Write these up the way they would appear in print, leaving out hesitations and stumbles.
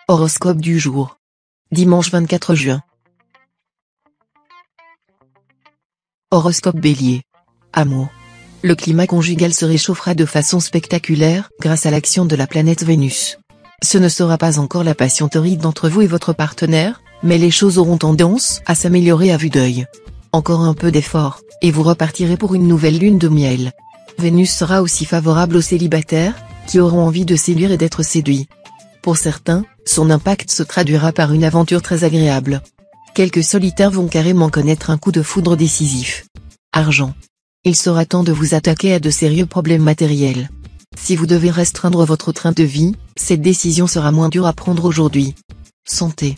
Horoscope du jour. Dimanche 24 juin. Horoscope Bélier. Amour. Le climat conjugal se réchauffera de façon spectaculaire grâce à l'action de la planète Vénus. Ce ne sera pas encore la passion torride entre vous et votre partenaire, mais les choses auront tendance à s'améliorer à vue d'œil. Encore un peu d'effort, et vous repartirez pour une nouvelle lune de miel. Vénus sera aussi favorable aux célibataires, qui auront envie de séduire et d'être séduits. Pour certains, son impact se traduira par une aventure très agréable. Quelques solitaires vont carrément connaître un coup de foudre décisif. Argent. Il sera temps de vous attaquer à de sérieux problèmes matériels. Si vous devez restreindre votre train de vie, cette décision sera moins dure à prendre aujourd'hui. Santé.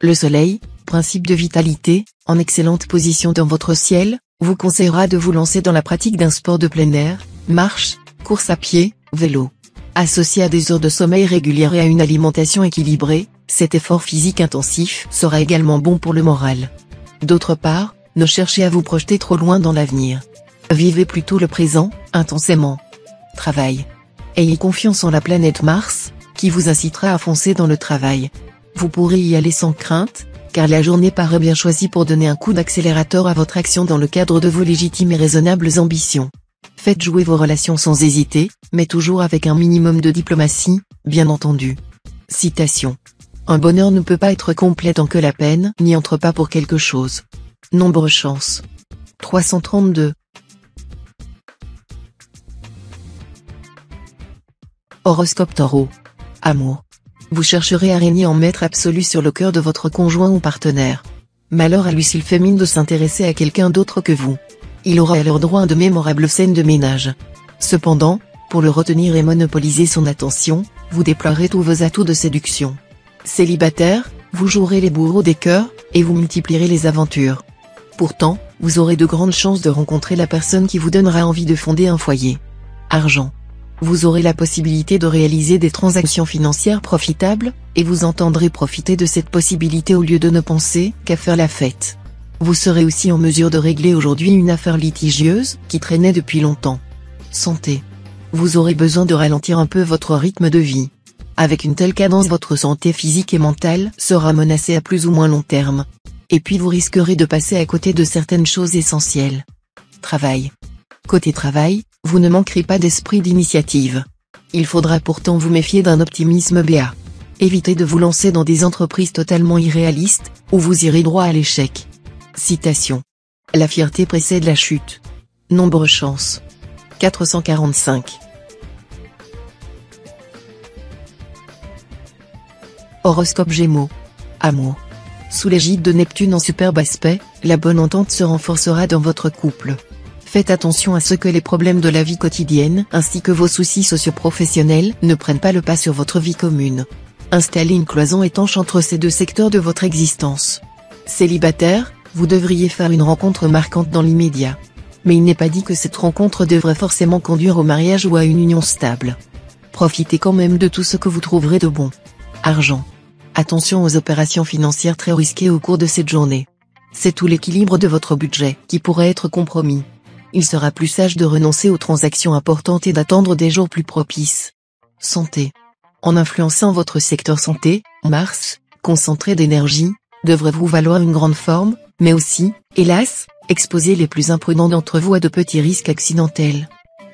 Le soleil, principe de vitalité, en excellente position dans votre ciel, vous conseillera de vous lancer dans la pratique d'un sport de plein air, marche, course à pied, vélo. Associé à des heures de sommeil régulières et à une alimentation équilibrée, cet effort physique intensif sera également bon pour le moral. D'autre part, ne cherchez à vous projeter trop loin dans l'avenir. Vivez plutôt le présent, intensément. Travail. Ayez confiance en la planète Mars, qui vous incitera à foncer dans le travail. Vous pourrez y aller sans crainte, car la journée paraît bien choisie pour donner un coup d'accélérateur à votre action dans le cadre de vos légitimes et raisonnables ambitions. Faites jouer vos relations sans hésiter, mais toujours avec un minimum de diplomatie, bien entendu. Citation. Un bonheur ne peut pas être complet tant que la peine n'y entre pas pour quelque chose. Nombre chance. 332. Horoscope Taureau. Amour. Vous chercherez à régner en maître absolu sur le cœur de votre conjoint ou partenaire. Malheur à lui s'il fait mine de s'intéresser à quelqu'un d'autre que vous. Il aura alors droit à de mémorables scènes de ménage. Cependant, pour le retenir et monopoliser son attention, vous déploierez tous vos atouts de séduction. Célibataire, vous jouerez les bourreaux des cœurs, et vous multiplierez les aventures. Pourtant, vous aurez de grandes chances de rencontrer la personne qui vous donnera envie de fonder un foyer. Argent. Vous aurez la possibilité de réaliser des transactions financières profitables, et vous entendrez profiter de cette possibilité au lieu de ne penser qu'à faire la fête. Vous serez aussi en mesure de régler aujourd'hui une affaire litigieuse qui traînait depuis longtemps. Santé. Vous aurez besoin de ralentir un peu votre rythme de vie. Avec une telle cadence, votre santé physique et mentale sera menacée à plus ou moins long terme. Et puis vous risquerez de passer à côté de certaines choses essentielles. Travail. Côté travail, vous ne manquerez pas d'esprit d'initiative. Il faudra pourtant vous méfier d'un optimisme béat. Évitez de vous lancer dans des entreprises totalement irréalistes, où vous irez droit à l'échec. Citation. La fierté précède la chute. Nombre chance. 445. Horoscope Gémeaux. Amour. Sous l'égide de Neptune en superbe aspect, la bonne entente se renforcera dans votre couple. Faites attention à ce que les problèmes de la vie quotidienne ainsi que vos soucis socio-professionnels ne prennent pas le pas sur votre vie commune. Installez une cloison étanche entre ces deux secteurs de votre existence. Célibataire, vous devriez faire une rencontre marquante dans l'immédiat. Mais il n'est pas dit que cette rencontre devrait forcément conduire au mariage ou à une union stable. Profitez quand même de tout ce que vous trouverez de bon. Argent. Attention aux opérations financières très risquées au cours de cette journée. C'est tout l'équilibre de votre budget qui pourrait être compromis. Il sera plus sage de renoncer aux transactions importantes et d'attendre des jours plus propices. Santé. En influençant votre secteur santé, Mars, concentré d'énergie, devrait vous valoir une grande forme, mais aussi, hélas, exposer les plus imprudents d'entre vous à de petits risques accidentels.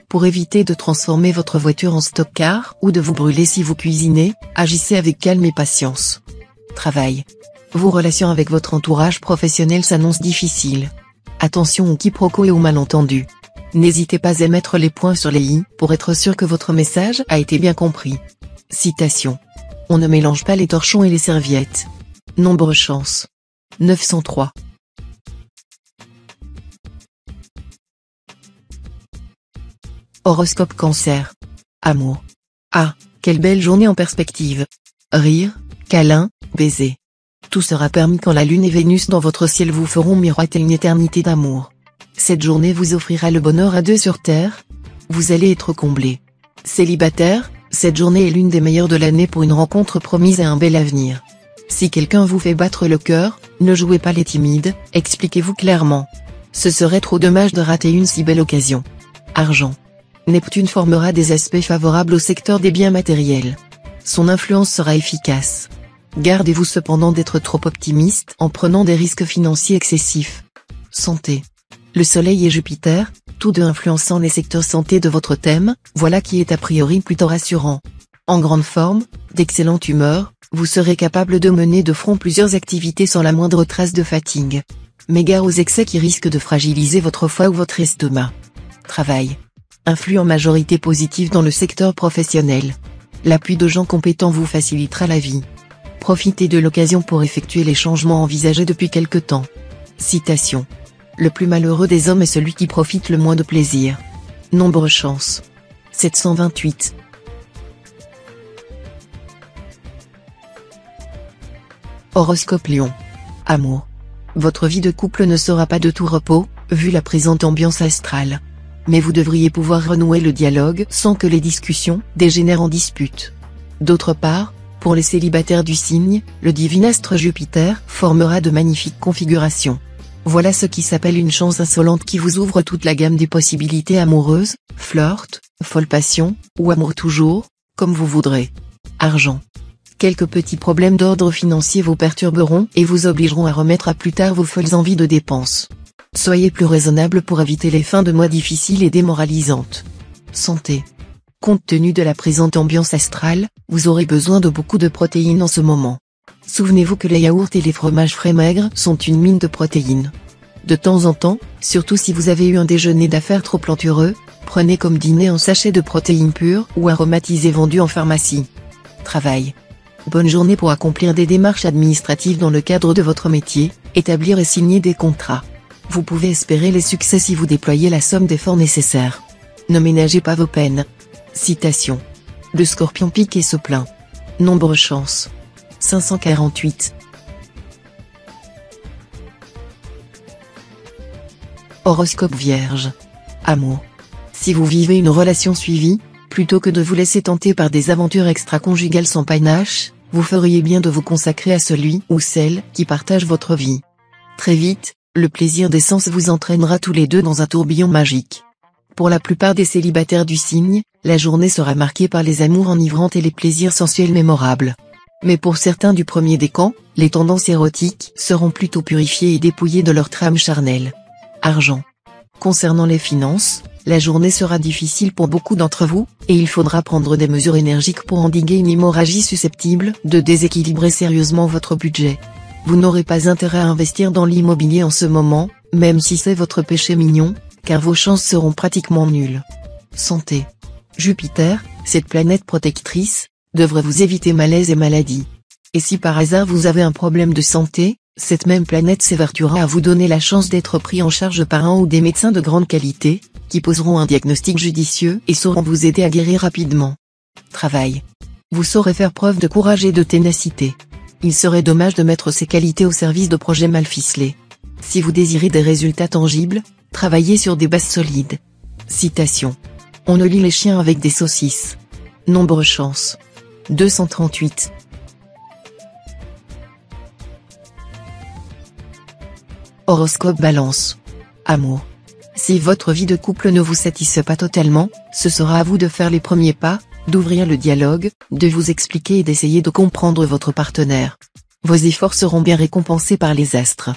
Pour éviter de transformer votre voiture en stock-car ou de vous brûler si vous cuisinez, agissez avec calme et patience. Travail. Vos relations avec votre entourage professionnel s'annoncent difficiles. Attention aux quiproquos et aux malentendus. N'hésitez pas à mettre les points sur les i pour être sûr que votre message a été bien compris. Citation. On ne mélange pas les torchons et les serviettes. Nombre chance. 903. Horoscope Cancer. Amour. Ah, quelle belle journée en perspective. Rire, câlin, baiser. Tout sera permis quand la Lune et Vénus dans votre ciel vous feront miroiter une éternité d'amour. Cette journée vous offrira le bonheur à deux sur Terre. Vous allez être comblé. Célibataire, cette journée est l'une des meilleures de l'année pour une rencontre promise à un bel avenir. Si quelqu'un vous fait battre le cœur, ne jouez pas les timides, expliquez-vous clairement. Ce serait trop dommage de rater une si belle occasion. Argent. Neptune formera des aspects favorables au secteur des biens matériels. Son influence sera efficace. Gardez-vous cependant d'être trop optimiste en prenant des risques financiers excessifs. Santé. Le Soleil et Jupiter, tous deux influençant les secteurs santé de votre thème, voilà qui est a priori plutôt rassurant. En grande forme, d'excellente humeur, vous serez capable de mener de front plusieurs activités sans la moindre trace de fatigue. Mais gare aux excès qui risquent de fragiliser votre foie ou votre estomac. Travail. Influx en majorité positive dans le secteur professionnel. L'appui de gens compétents vous facilitera la vie. Profitez de l'occasion pour effectuer les changements envisagés depuis quelque temps. Citation. Le plus malheureux des hommes est celui qui profite le moins de plaisir. Nombre chance. 728. Horoscope Lion. Amour. Votre vie de couple ne sera pas de tout repos, vu la présente ambiance astrale. Mais vous devriez pouvoir renouer le dialogue sans que les discussions dégénèrent en dispute. D'autre part, pour les célibataires du signe, le divin astre Jupiter formera de magnifiques configurations. Voilà ce qui s'appelle une chance insolente qui vous ouvre toute la gamme des possibilités amoureuses, flirt, folle passion, ou amour toujours, comme vous voudrez. Argent. Quelques petits problèmes d'ordre financier vous perturberont et vous obligeront à remettre à plus tard vos folles envies de dépenses. Soyez plus raisonnable pour éviter les fins de mois difficiles et démoralisantes. Santé. Compte tenu de la présente ambiance astrale, vous aurez besoin de beaucoup de protéines en ce moment. Souvenez-vous que les yaourts et les fromages frais maigres sont une mine de protéines. De temps en temps, surtout si vous avez eu un déjeuner d'affaires trop plantureux, prenez comme dîner un sachet de protéines pures ou aromatisées vendues en pharmacie. Travail. Bonne journée pour accomplir des démarches administratives dans le cadre de votre métier, établir et signer des contrats. Vous pouvez espérer les succès si vous déployez la somme d'efforts nécessaires. Ne ménagez pas vos peines. Citation. Le Scorpion pique et se plaint. Nombre chance. 548. Horoscope Vierge. Amour. Si vous vivez une relation suivie, plutôt que de vous laisser tenter par des aventures extra-conjugales sans panache, vous feriez bien de vous consacrer à celui ou celle qui partage votre vie. Très vite, le plaisir des sens vous entraînera tous les deux dans un tourbillon magique. Pour la plupart des célibataires du signe, la journée sera marquée par les amours enivrantes et les plaisirs sensuels mémorables. Mais pour certains du premier décan, les tendances érotiques seront plutôt purifiées et dépouillées de leur trame charnelle. Argent. Concernant les finances, la journée sera difficile pour beaucoup d'entre vous, et il faudra prendre des mesures énergiques pour endiguer une hémorragie susceptible de déséquilibrer sérieusement votre budget. Vous n'aurez pas intérêt à investir dans l'immobilier en ce moment, même si c'est votre péché mignon, car vos chances seront pratiquement nulles. Santé. Jupiter, cette planète protectrice, devrait vous éviter malaise et maladie. Et si par hasard vous avez un problème de santé, cette même planète s'évertuera à vous donner la chance d'être pris en charge par un ou des médecins de grande qualité, qui poseront un diagnostic judicieux et sauront vous aider à guérir rapidement. Travail. Vous saurez faire preuve de courage et de ténacité. Il serait dommage de mettre ces qualités au service de projets mal ficelés. Si vous désirez des résultats tangibles, travaillez sur des bases solides. Citation. On ne lie les chiens avec des saucisses. Nombre chance. 238. Horoscope Balance. Amour. Si votre vie de couple ne vous satisfait pas totalement, ce sera à vous de faire les premiers pas, d'ouvrir le dialogue, de vous expliquer et d'essayer de comprendre votre partenaire. Vos efforts seront bien récompensés par les astres.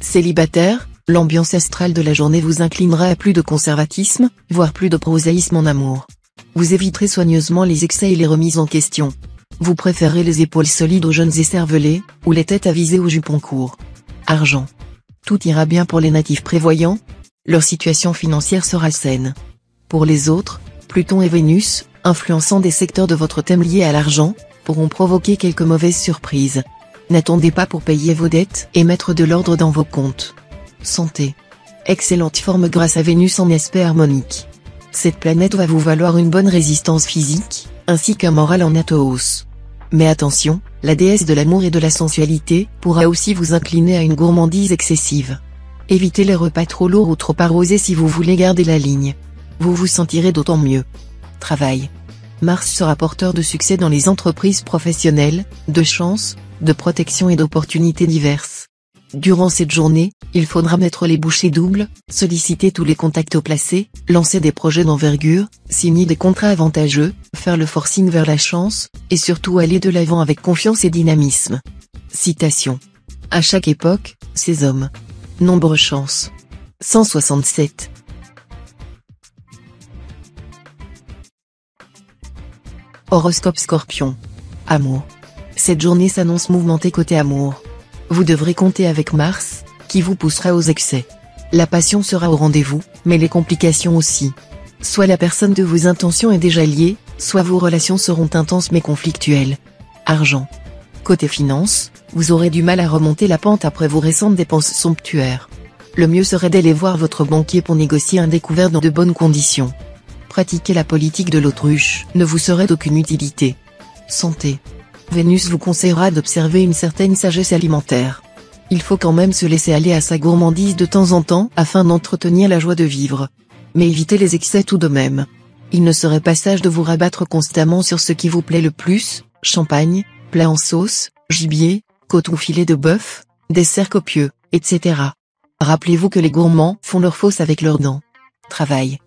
Célibataire, l'ambiance astrale de la journée vous inclinera à plus de conservatisme, voire plus de prosaïsme en amour. Vous éviterez soigneusement les excès et les remises en question. Vous préférez les épaules solides aux jeunes écervelés, ou les têtes avisées aux jupons courts. Argent. Tout ira bien pour les natifs prévoyants. Leur situation financière sera saine. Pour les autres, Pluton et Vénus, influençant des secteurs de votre thème liés à l'argent, pourront provoquer quelques mauvaises surprises. N'attendez pas pour payer vos dettes et mettre de l'ordre dans vos comptes. Santé. Excellente forme grâce à Vénus en aspect harmonique. Cette planète va vous valoir une bonne résistance physique, ainsi qu'un moral en nette hausse. Mais attention, la déesse de l'amour et de la sensualité pourra aussi vous incliner à une gourmandise excessive. Évitez les repas trop lourds ou trop arrosés si vous voulez garder la ligne. Vous vous sentirez d'autant mieux. Travail. Mars sera porteur de succès dans les entreprises professionnelles, de chance, de protection et d'opportunités diverses. Durant cette journée, il faudra mettre les bouchées doubles, solliciter tous les contacts au placé, lancer des projets d'envergure, signer des contrats avantageux, faire le forcing vers la chance, et surtout aller de l'avant avec confiance et dynamisme. Citation. À chaque époque, ces hommes. Nombre chance. 167. Horoscope Scorpion. Amour. Cette journée s'annonce mouvementée côté amour. Vous devrez compter avec Mars, qui vous poussera aux excès. La passion sera au rendez-vous, mais les complications aussi. Soit la personne de vos intentions est déjà liée, soit vos relations seront intenses mais conflictuelles. Argent. Côté finance, vous aurez du mal à remonter la pente après vos récentes dépenses somptuaires. Le mieux serait d'aller voir votre banquier pour négocier un découvert dans de bonnes conditions. Pratiquer la politique de l'autruche ne vous serait d'aucune utilité. Santé. Vénus vous conseillera d'observer une certaine sagesse alimentaire. Il faut quand même se laisser aller à sa gourmandise de temps en temps afin d'entretenir la joie de vivre. Mais évitez les excès tout de même. Il ne serait pas sage de vous rabattre constamment sur ce qui vous plaît le plus, champagne, plat en sauce, gibier, côte ou filet de bœuf, dessert copieux, etc. Rappelez-vous que les gourmands font leur fausse avec leurs dents. Travail.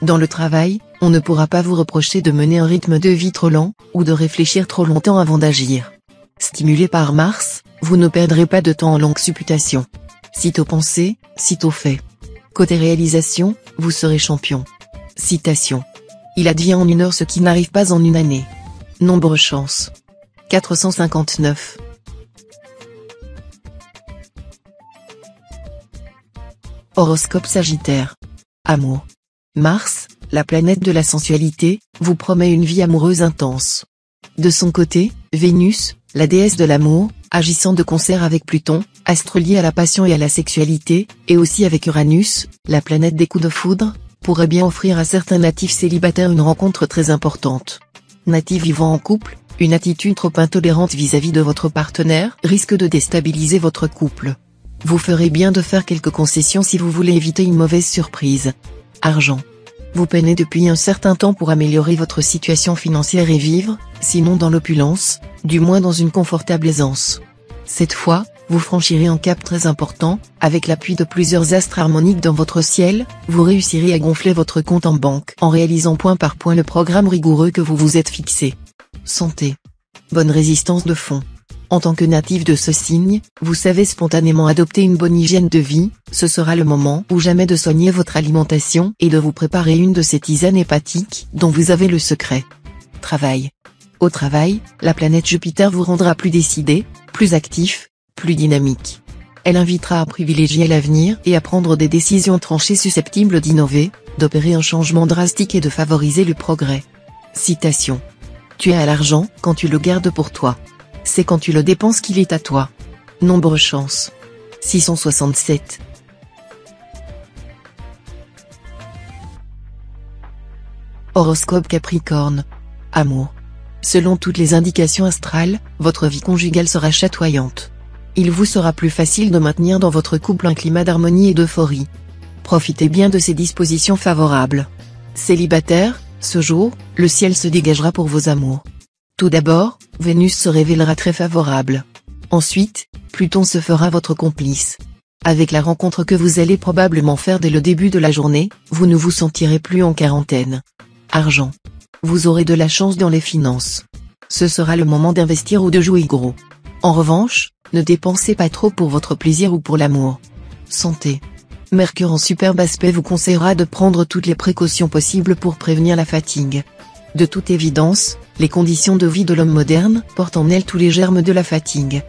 Dans le travail, on ne pourra pas vous reprocher de mener un rythme de vie trop lent, ou de réfléchir trop longtemps avant d'agir. Stimulé par Mars, vous ne perdrez pas de temps en longues supputations. Sitôt pensé, sitôt fait. Côté réalisation, vous serez champion. Citation. Il advient en une heure ce qui n'arrive pas en une année. Nombre chance. 459. Horoscope Sagittaire. Amour. Mars, la planète de la sensualité, vous promet une vie amoureuse intense. De son côté, Vénus, la déesse de l'amour, agissant de concert avec Pluton, astre lié à la passion et à la sexualité, et aussi avec Uranus, la planète des coups de foudre, pourrait bien offrir à certains natifs célibataires une rencontre très importante. Natifs vivant en couple, une attitude trop intolérante vis-à-vis de votre partenaire risque de déstabiliser votre couple. Vous ferez bien de faire quelques concessions si vous voulez éviter une mauvaise surprise. Argent. Vous peinez depuis un certain temps pour améliorer votre situation financière et vivre, sinon dans l'opulence, du moins dans une confortable aisance. Cette fois, vous franchirez un cap très important, avec l'appui de plusieurs astres harmoniques dans votre ciel, vous réussirez à gonfler votre compte en banque en réalisant point par point le programme rigoureux que vous vous êtes fixé. Santé. Bonne résistance de fond. En tant que natif de ce signe, vous savez spontanément adopter une bonne hygiène de vie, ce sera le moment ou jamais de soigner votre alimentation et de vous préparer une de ces tisanes hépatiques dont vous avez le secret. Travail. Au travail, la planète Jupiter vous rendra plus décidé, plus actif, plus dynamique. Elle invitera à privilégier l'avenir et à prendre des décisions tranchées susceptibles d'innover, d'opérer un changement drastique et de favoriser le progrès. Citation. Tu as l'argent quand tu le gardes pour toi. C'est quand tu le dépenses qu'il est à toi. Nombre chance. 667. Horoscope Capricorne. Amour. Selon toutes les indications astrales, votre vie conjugale sera chatoyante. Il vous sera plus facile de maintenir dans votre couple un climat d'harmonie et d'euphorie. Profitez bien de ces dispositions favorables. Célibataire, ce jour, le ciel se dégagera pour vos amours. Tout d'abord, Vénus se révélera très favorable. Ensuite, Pluton se fera votre complice. Avec la rencontre que vous allez probablement faire dès le début de la journée, vous ne vous sentirez plus en quarantaine. Argent. Vous aurez de la chance dans les finances. Ce sera le moment d'investir ou de jouer gros. En revanche, ne dépensez pas trop pour votre plaisir ou pour l'amour. Santé. Mercure en superbe aspect vous conseillera de prendre toutes les précautions possibles pour prévenir la fatigue. De toute évidence, les conditions de vie de l'homme moderne portent en elles tous les germes de la fatigue.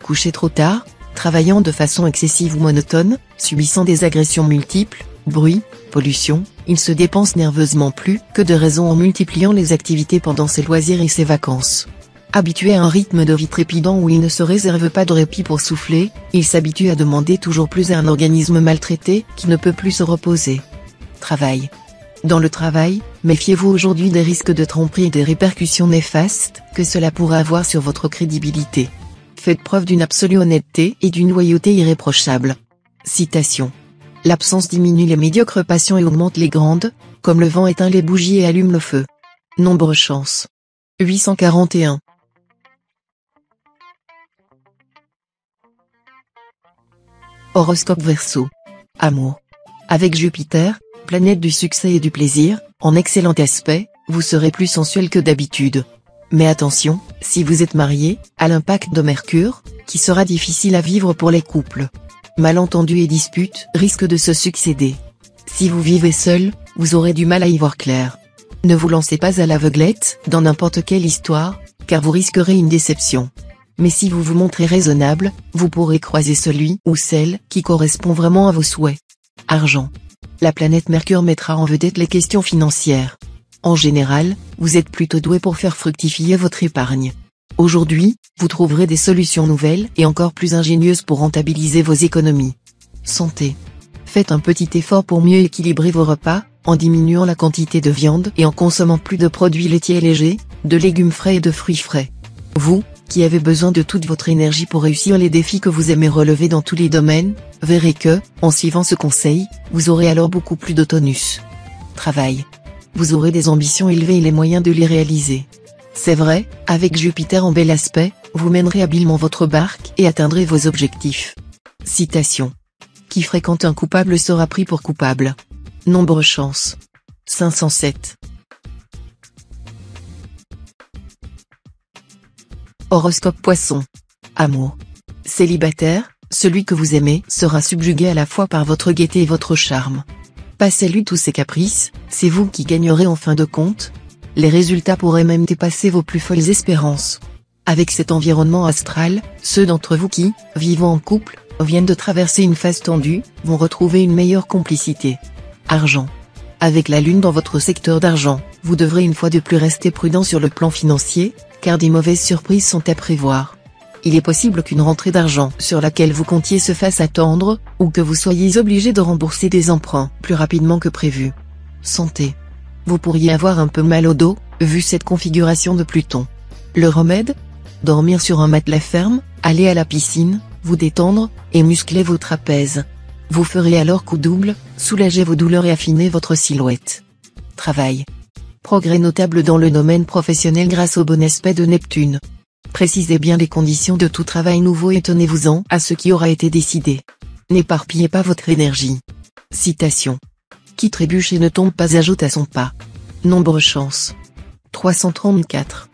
Couché trop tard, travaillant de façon excessive ou monotone, subissant des agressions multiples, bruit, pollution, il se dépense nerveusement plus que de raison en multipliant les activités pendant ses loisirs et ses vacances. Habitué à un rythme de vie trépidant où il ne se réserve pas de répit pour souffler, il s'habitue à demander toujours plus à un organisme maltraité qui ne peut plus se reposer. Travail. Dans le travail, méfiez-vous aujourd'hui des risques de tromperie et des répercussions néfastes que cela pourra avoir sur votre crédibilité. Faites preuve d'une absolue honnêteté et d'une loyauté irréprochable. Citation. L'absence diminue les médiocres passions et augmente les grandes, comme le vent éteint les bougies et allume le feu. Nombre chance. 841. Horoscope Verseau. Amour. Avec Jupiter, planète du succès et du plaisir, en excellent aspect, vous serez plus sensuel que d'habitude. Mais attention, si vous êtes marié, à l'impact de Mercure, qui sera difficile à vivre pour les couples. Malentendus et disputes risquent de se succéder. Si vous vivez seul, vous aurez du mal à y voir clair. Ne vous lancez pas à l'aveuglette dans n'importe quelle histoire, car vous risquerez une déception. Mais si vous vous montrez raisonnable, vous pourrez croiser celui ou celle qui correspond vraiment à vos souhaits. Argent. La planète Mercure mettra en vedette les questions financières. En général, vous êtes plutôt doué pour faire fructifier votre épargne. Aujourd'hui, vous trouverez des solutions nouvelles et encore plus ingénieuses pour rentabiliser vos économies. Santé. Faites un petit effort pour mieux équilibrer vos repas, en diminuant la quantité de viande et en consommant plus de produits laitiers légers, de légumes frais et de fruits frais. Vous, qui avez besoin de toute votre énergie pour réussir les défis que vous aimez relever dans tous les domaines, verrez que, en suivant ce conseil, vous aurez alors beaucoup plus de tonus. Travail. Vous aurez des ambitions élevées et les moyens de les réaliser. C'est vrai, avec Jupiter en bel aspect, vous mènerez habilement votre barque et atteindrez vos objectifs. Citation. Qui fréquente un coupable sera pris pour coupable. Nombre chance. 507. Horoscope Poisson. Amour. Célibataire, celui que vous aimez sera subjugué à la fois par votre gaieté et votre charme. Passez-lui tous ses caprices, c'est vous qui gagnerez en fin de compte. Les résultats pourraient même dépasser vos plus folles espérances. Avec cet environnement astral, ceux d'entre vous qui, vivant en couple, viennent de traverser une phase tendue, vont retrouver une meilleure complicité. Argent. Avec la lune dans votre secteur d'argent, vous devrez une fois de plus rester prudent sur le plan financier, car des mauvaises surprises sont à prévoir. Il est possible qu'une rentrée d'argent sur laquelle vous comptiez se fasse attendre, ou que vous soyez obligé de rembourser des emprunts plus rapidement que prévu. Santé. Vous pourriez avoir un peu mal au dos, vu cette configuration de Pluton. Le remède ? Dormir sur un matelas ferme, aller à la piscine, vous détendre, et muscler vos trapèzes. Vous ferez alors coup double, soulager vos douleurs et affiner votre silhouette. Travail. Progrès notable dans le domaine professionnel grâce au bon aspect de Neptune. Précisez bien les conditions de tout travail nouveau et tenez-vous-en à ce qui aura été décidé. N'éparpillez pas votre énergie. Citation. Qui trébuche et ne tombe pas ajoute à son pas. Nombre chance. 334.